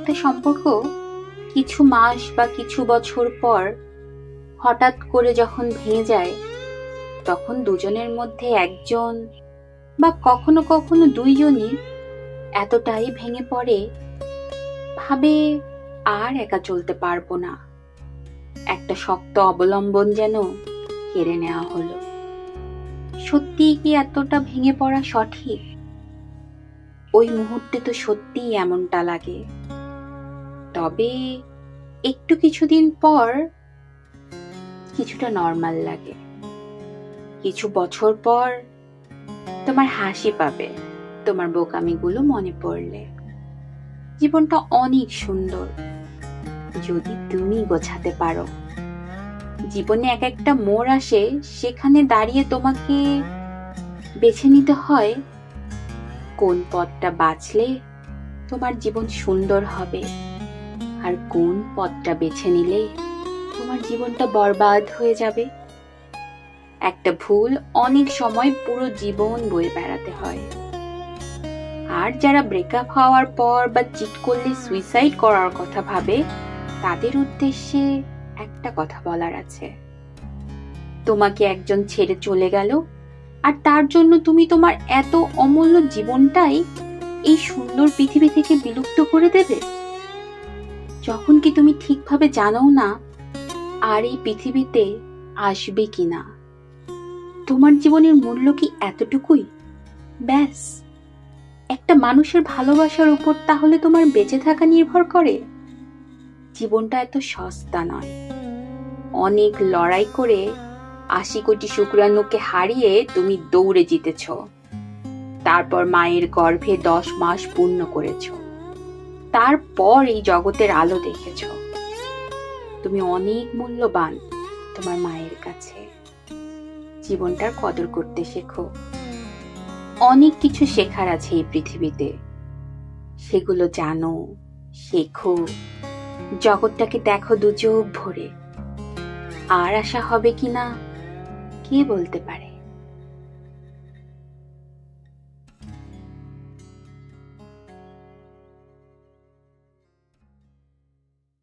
একটা সম্পর্ক কিছু মাস বা কিছু বছর পর হঠাৎ করে যখন ভেঙে যায়, তখন দুজনের মধ্যে একজন বা কখনো কখনো দুইজনই এতটাই ভেঙে পড়ে, ভাবে আর একা চলতে পারবো না, একটা শক্ত অবলম্বন যেন কেড়ে নেওয়া হলো। সত্যিই কি এতটা ভেঙে পড়া সঠিক? ওই মুহূর্তে তো সত্যিই এমনটা লাগে। তবে একটু কিছুদিন পর কিছুটা নর্মাল লাগে। কিছু বছর পর তোমার হাসি পাবে তোমার বোকামিগুলো মনে পড়লে। জীবনটা অনেক সুন্দর যদি তুমি গোছাতে পারো। জীবনে এক একটা মোড় আসে, সেখানে দাঁড়িয়ে তোমাকে বেছে নিতে হয় কোন পথটা বাছলে তোমার জীবন সুন্দর হবে, আর কোন পথটা বেছে নিলে তোমার জীবনটা বরবাদ হয়ে যাবে। একটা ভুল অনেক সময় পুরো জীবন বয়ে বেড়াতে হয়। আর যারা ব্রেকআপ হওয়ার পর বা চিট করলে সুইসাইড করার কথা ভাবে, তাদের উদ্দেশ্যে একটা কথা বলার আছে। তোমাকে একজন ছেড়ে চলে গেল, আর তার জন্য তুমি তোমার এত অমূল্য জীবনটাই এই সুন্দর পৃথিবী থেকে বিলুপ্ত করে দেবে, যখন কি তুমি ঠিকভাবে জানো না আর এই পৃথিবীতে আসবে কিনা। তোমার জীবনের মূল্য কি এতটুকুই? ব্যাস, একটা মানুষের ভালোবাসার উপর তাহলে তোমার বেঁচে থাকা নির্ভর করে? জীবনটা এত সস্তা নয়। অনেক লড়াই করে ৮০ কোটি শুক্রাণুকে হারিয়ে তুমি দৌড়ে জিতেছ। তারপর মায়ের গর্ভে ১০ মাস পূর্ণ করেছ। তারপর এই জগতের আলো দেখেছ। তুমি অনেক মূল্যবান তোমার মায়ের কাছে। জীবনটার কদর করতে শেখো। অনেক কিছু শেখার আছে এই পৃথিবীতে, সেগুলো জানো, শেখো, জগৎটাকে দেখো দু চোখ ভরে। আর আশা হবে কিনা কে বলতে পারে।